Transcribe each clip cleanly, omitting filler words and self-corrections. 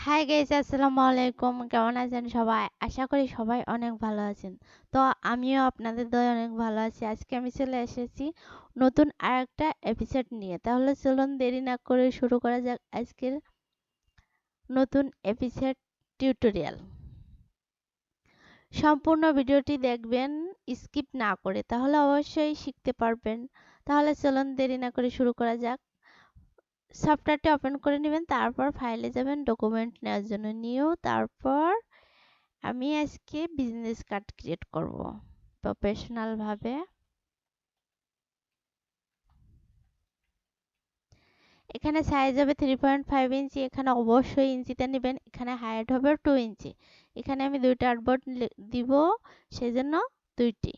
Hi guys, আসসালামু আলাইকুম। কেমন আছেন সবাই? আশা করি সবাই অনেক ভালো আছেন। তো আমিও আপনাদের দয়ায় অনেক ভালো আছি। আজকে আমি চলে এসেছি নতুন আরেকটা এপিসোড নিয়ে। তাহলে চলুন দেরি না করে শুরু করা যাক আজকের নতুন এপিসোড টিউটোরিয়াল। সম্পূর্ণ ভিডিওটি দেখবেন স্কিপ না করে, তাহলে অবশ্যই শিখতে পারবেন। তাহলে চলুন দেরি না করে শুরু করা যাক। সফটওয়্যারটি ওপেন করে নেবেন, তারপর ফাইলে যাবেন ডকুমেন্ট নেওয়ার জন্য, তারপর আমি আজকে বিজনেস কার্ড ক্রিয়েট করব প্রফেশনাল ভাবে। এখানে সাইজ হবে 3.5 ইঞ্চি। এখানে অবশ্যই ইঞ্চিতে নেবেন। এখানে হাইট হবে 2 ইঞ্চি। এখানে আমি দুইটা আর্টবোর্ড দিব, সেজন্য দুইটি।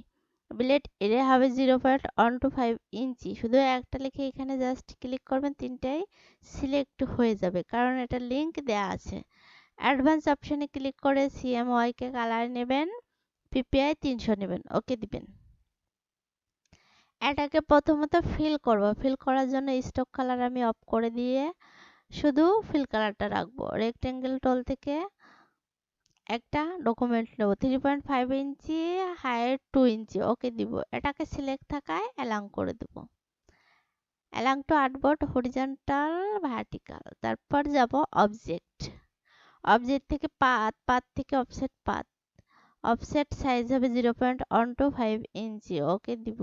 ব্লেড এরিয়া হবে 0.125 ইঞ্চি। শুধু একটা লিখে এখানে জাস্ট ক্লিক করবেন, তিনটাই সিলেক্ট হয়ে যাবে কারণ এটা লিংক দেয়া আছে। অ্যাডভান্স অপশনে ক্লিক করে সিএমওয়াই কে কালার নেবেন, পিপিআই 300 নেবেন, ওকে দিবেন। এটাকে প্রথমত ফিল করব। ফিল করার জন্য স্টক কালার আমি অফ করে দিয়ে শুধু ফিল কালারটা রাখবো। রেক্টেঙ্গেল টুল থেকে একটা ডকুমেন্ট নেব, 3.5 ইঞ্চি, হাইট 2 ইঞ্চি, ওকে দিব। এটাকে সিলেক্ট থাকায় অ্যালাইন করে দেব। Align to artboard horizontal vertical. তারপর যাব অবজেক্ট। অবজেক্ট থেকে পাথ থেকে অফসেট পাথ। অফসেট সাইজ হবে 0.125 ইঞ্চি, ওকে দিব।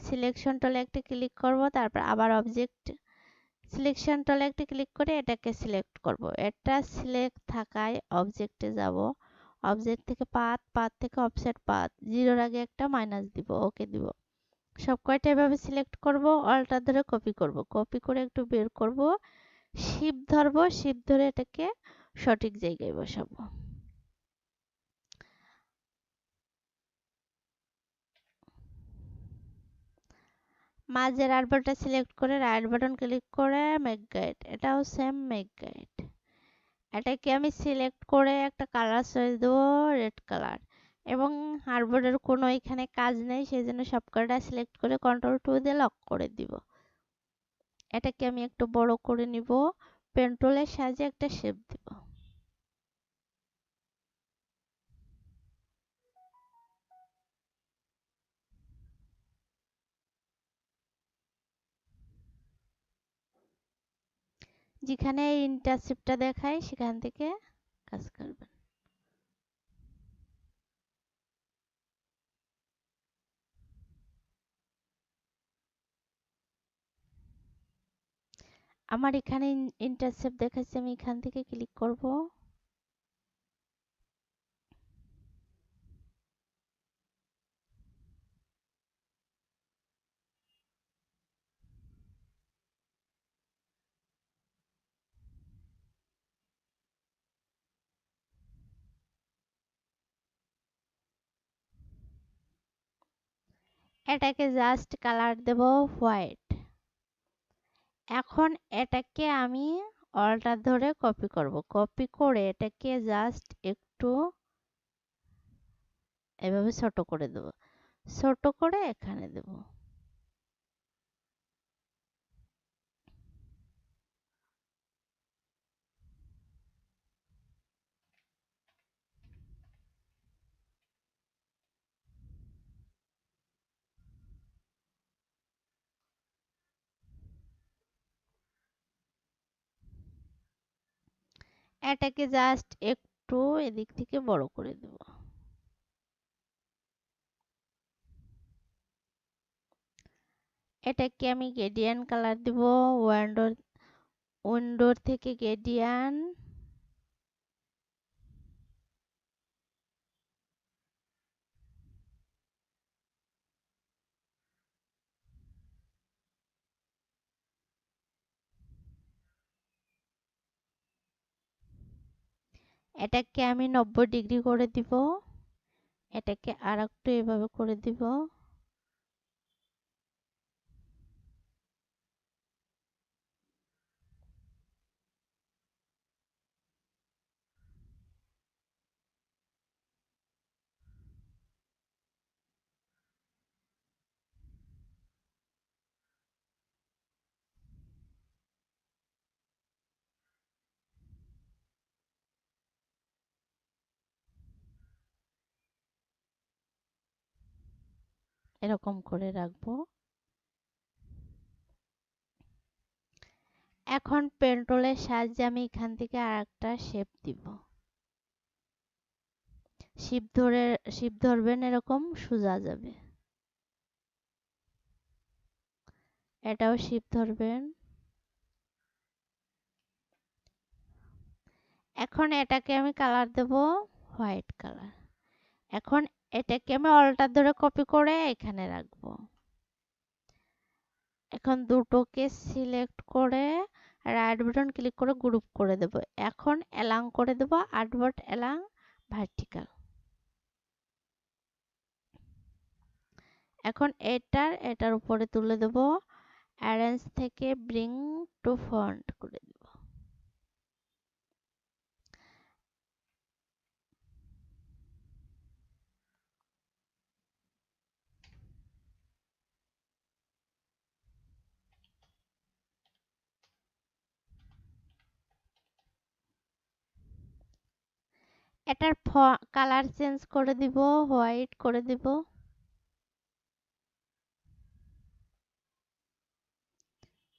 সিলেকশন টুলে একটা ক্লিক করব, তারপর আবার অবজেক্ট সিলেকশন টুলে একটা ক্লিক করে এটাকে সিলেক্ট করব। এটা সিলেক্ট থাকায় অবজেক্টে যাব। অবজেক্ট থেকে পাথ থেকে অফসেট পাথ, জিরোর আগে একটা মাইনাস দিব, ওকে দিব। সব কয়টা এভাবে সিলেক্ট করব, অল্টার ধরে কপি করব। কপি করে একটু বের করব, শিফট ধরব, শিফট ধরে এটাকে সঠিক জায়গায় বসাবো। মাঝের আর্টবোর্ডটা সিলেক্ট করে রাইট বাটন ক্লিক করে মেক গাইড, এটাও সেম মেক গাইড। এটাকে আমি সিলেক্ট করে একটা কালার চয়েস দেবো, রেড কালার। এবং আর্টবোর্ডের কোনো এখানে কাজ নেই, সেই জন্য সবকটা সিলেক্ট করে কন্ট্রোল 2 দিয়ে লক করে দিব। এটাকে আমি একটু বড় করে নিব, পেন টুলের সাহায্যে একটা শেপ দিব। যেখানে ইন্টারসেপ্টটা দেখায় সেখান থেকে কাজ করবেন। আমার এখানে ইন্টারসেপ্ট দেখাচ্ছে, আমি এখান থেকে ক্লিক করব। এটাকে জাস্ট কালার দেব হোয়াইট। এখন এটাকে আমি অল্টার ধরে কপি করব। কপি করে এটাকে জাস্ট একটু এভাবে ছোট করে দেব। ছোট করে এখানে দেব। এটাকে জাস্ট একটু এদিক থেকে বড় করে দেব। এটাকে আমি গ্রেডিয়েন্ট কালার দিব। উইন্ডোর থেকে গ্রেডিয়েন্ট, এটাকে আমি 90 ডিগ্রি করে দিব। এটাকে আর একটু এভাবে করে দিব। এরকম করে রাখবো। এখন পেন টুলের সাহায্যে আমি এখান থেকে আরেকটা শেপ দিব। শিপ ধরবেন, এরকম সোজা যাবে। এটাও শিপ ধরবেন। এখন এটাকে আমি কালার দেব হোয়াইট কালার। এখন এটাকে আমি অল্টার ধরে কপি করে এখানে রাখবো। এখন দুটোকে সিলেক্ট করে রাইট বাটন ক্লিক করে গ্রুপ করে দেব। এখন অ্যালাইন করে দেব, আপওয়ার্ড অ্যালাইন ভার্টিক্যাল। এখন এটার উপরে তুলে দেব, অ্যারেঞ্জ থেকে ব্রিং টু ফ্রন্ট করে দেব। এটার কালার চেঞ্জ করে দিব, হোয়াইট করে দিব।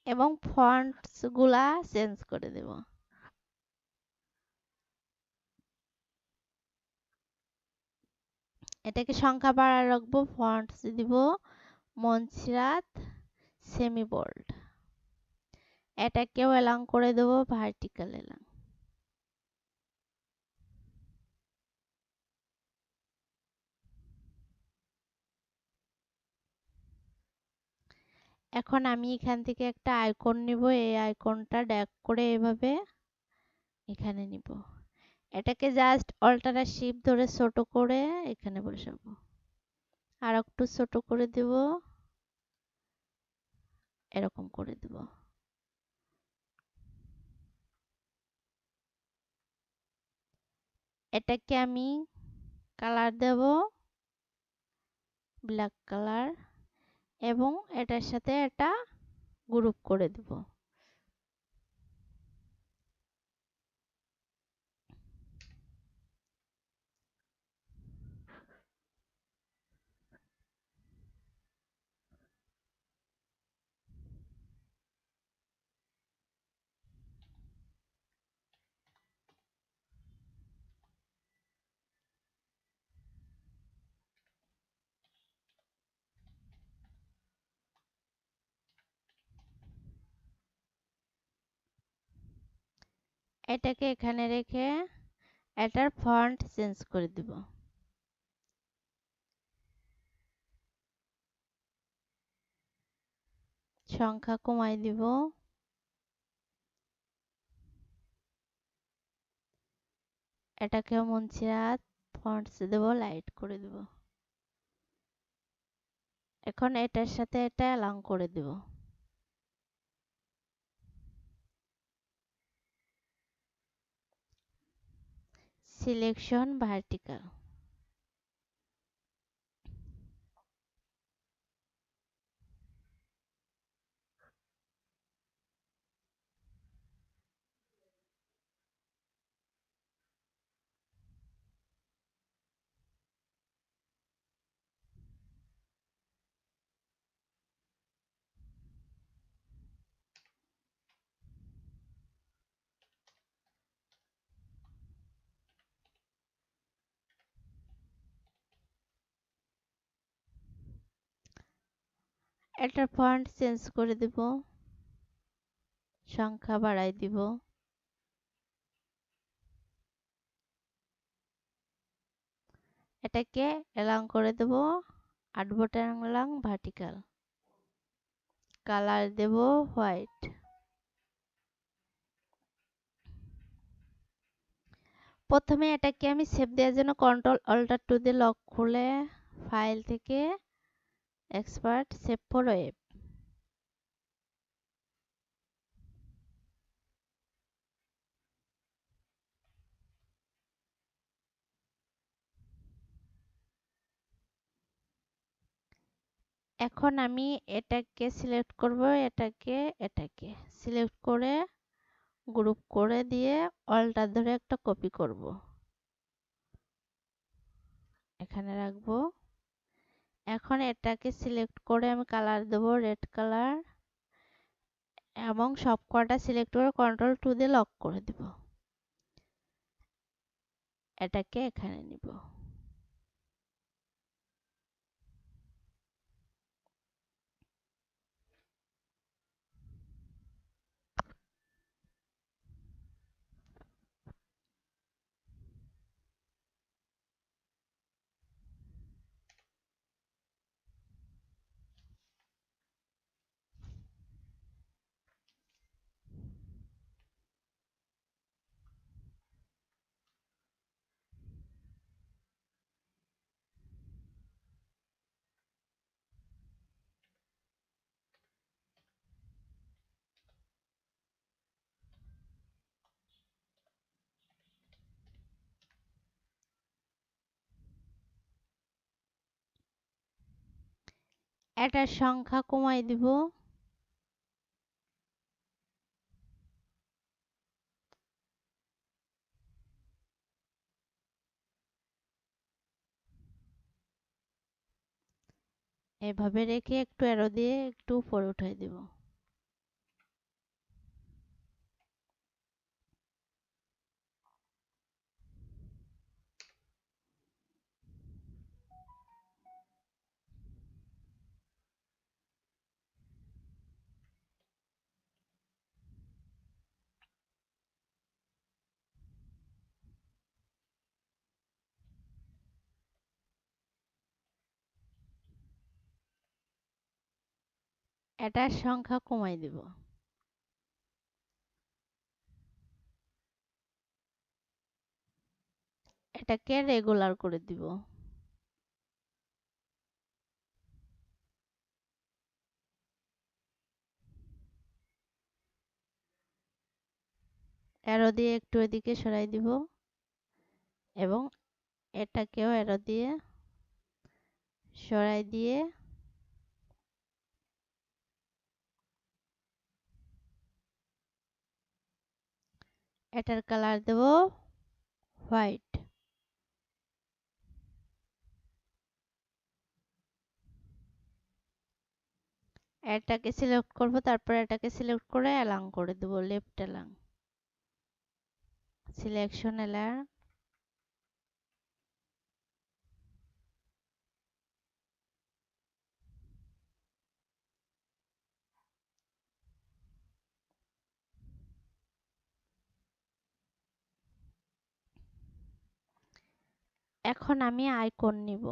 এবং ফন্টস গুলা চেঞ্জ করে দেব। এটাকে সংখ্যা বাড়ায় রাখবো, ফন্টস দিব মনসিরাত সেমি বোল্ড। এটাকেও অ্যালাইন করে দেব ভার্টিক্যাল অ্যালাইন। এখন আমি এখান থেকে একটা আইকন নিব, এই আইকনটা ড্র্যাগ করে এভাবে এখানে নিব। এটাকে জাস্ট অল্টার আর শিফট ধরে ছোট করে এখানে বসাবো। আর একটু ছোট করে দেব, এরকম করে দেব। এটাকে আমি কালার দেব ব্ল্যাক কালার এবং এটার সাথে এটা গ্রুপ করে দেব। এটাকে এখানে রেখে এটার ফন্ট চেঞ্জ করে দিব। সংখ্যা কমাই দিব। এটাকে মনসিরাত ফন্টস দেব, লাইট করে দেব। এখন এটার সাথে এটা অ্যালাইন করে দেব। Selection vertical. এটার ফন্ট চেঞ্জ করে দেব, সংখ্যা বাড়াই দিব। এটাকে অ্যালাইন করে দেব, আপওয়ার্ড অ্যালাইন ভার্টিক্যাল। কালার দেব হোয়াইট। প্রথমে এটাকে আমি সেভ দেওয়ার জন্য কন্ট্রোল অল্টার টু দিয়ে লক খুলে ফাইল থেকে এক্সপার্ট সেভ ফর ওয়েব। এখন আমি এটাকে সিলেক্ট করব, এটাকে সিলেক্ট করে গ্রুপ করে দিয়ে অল্টার ধরে একটা কপি করব, এখানে রাখবো। এখন এটাকে সিলেক্ট করে আমি কালার দেব রেড কালার এবং সব কটা সিলেক্ট করে কন্ট্রোল 2 দিয়ে লক করে দেব। এটাকে এখানে নিব। এটার সংখ্যা কমাই দিব। এভাবে রেখে একটু অ্যারো দিয়ে একটু উপরে উঠাই দেব। এটার সংখ্যা কমাই দেব। এটাকে রেগুলার করে দিব। অ্যারো দিয়ে একটু এদিকে সরাই দিব এবং এটাকেও অ্যারো দিয়ে সরাই দিয়ে এটার কালার দেব হোয়াইট। এটাকে সিলেক্ট করব, তারপর এটাকে সিলেক্ট করে অ্যালাইন করে দেব, লেফট অ্যালাইন, সিলেকশন অ্যালাইন। এখন আমি আইকন নিব।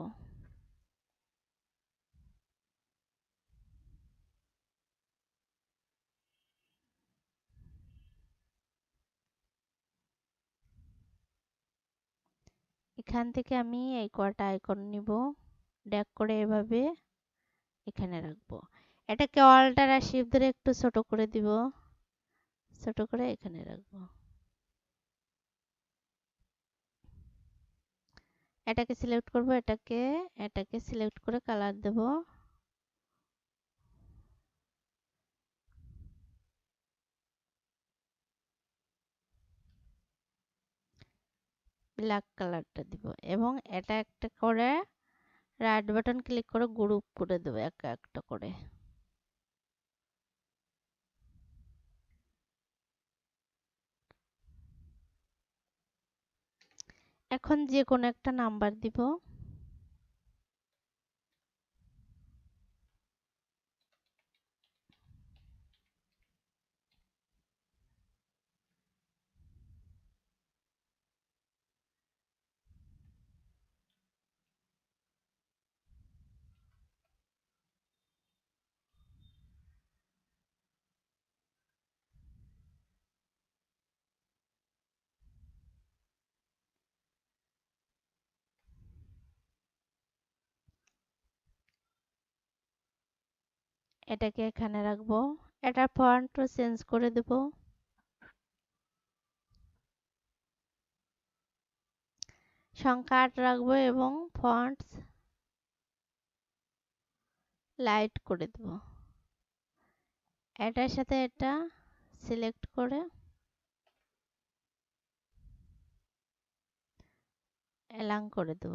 এখান থেকে আমি এই কয়টা আইকন নিব, ড্র্যাগ করে এভাবে এখানে রাখবো। এটাকে অল্টার আর শিফট ধরে একটু ছোট করে দিব, ছোট করে এখানে রাখবো। এটাকে সিলেক্ট করব, এটাকে সিলেক্ট করে কালার দেব ব্ল্যাক কালারটা দিব এবং এটা একটা করে রাইট বাটন ক্লিক করে গ্রুপ করে দেব একটা একটা করে। এখন যে কোনো একটা নাম্বার দিব। এটাকে এখানে রাখবো। এটার ফন্টও চেঞ্জ করে দেব। সংখ্যা ৮ রাখবো এবং ফন্টস লাইট করে দেব। এটার সাথে এটা সিলেক্ট করে অ্যালাইন করে দেব।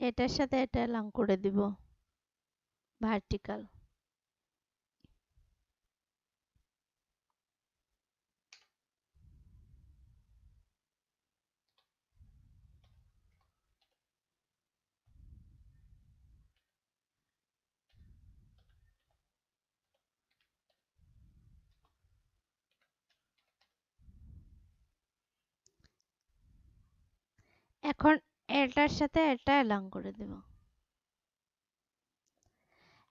এটার সাথে এটা অ্যালাইন করে দিব ভার্টিক্যাল। এখন এটার সাথে এটা অ্যালাইন করে দেব।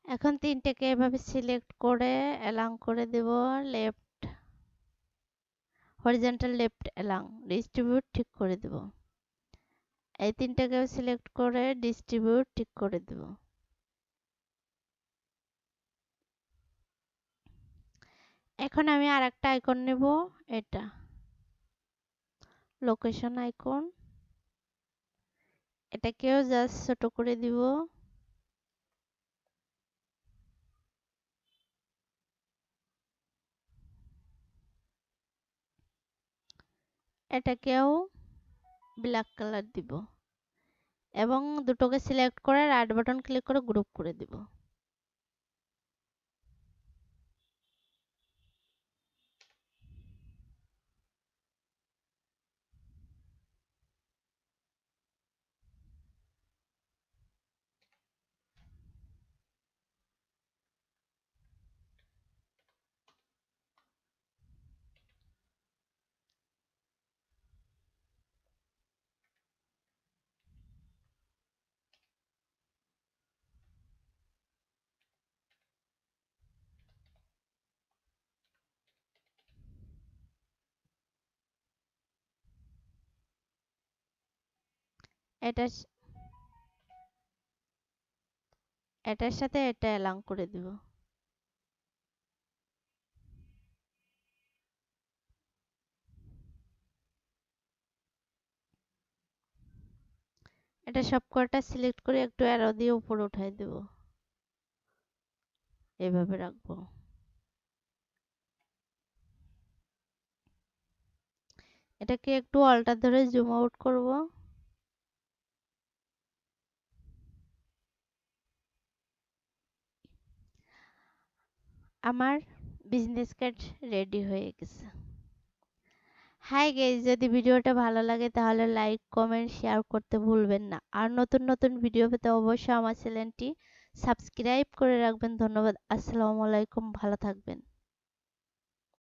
এখন তিনটাকে এভাবে সিলেক্ট করে অ্যালাইন করে দেব left, horizontal left align, distribute ঠিক করে দেব। এই তিনটাকে সিলেক্ট করে ডিস্ট্রিবিউট ঠিক করে দেব। এখন আমি আরেকটা আইকন নেব, এটা লোকেশন আইকন, এটাকেও জাস্ট ছোট করে দিব। এটাকেও ব্ল্যাক কালার দিব এবং দুটোকে সিলেক্ট করে রাইট বাটন ক্লিক করে গ্রুপ করে দিব। এটার এটার সাথে এটা অ্যালাইন করে দিব। এটা সবকটা সিলেক্ট করে একটু অ্যারো দিয়ে উপরে উঠাই দেব, এভাবে রাখবো। এটাকে একটু অল্টার ধরে জুম আউট করব। আমার বিজনেস কার্ড রেডি হয়ে গেছে। হাই গাইস, যদি ভিডিওটা ভালো লাগে তাহলে লাইক কমেন্ট শেয়ার করতে ভুলবেন না। আর নতুন নতুন ভিডিও পেতে অবশ্যই আমার চ্যানেলটি সাবস্ক্রাইব করে রাখবেন। ধন্যবাদ। আসসালামু আলাইকুম, ভালো থাকবেন।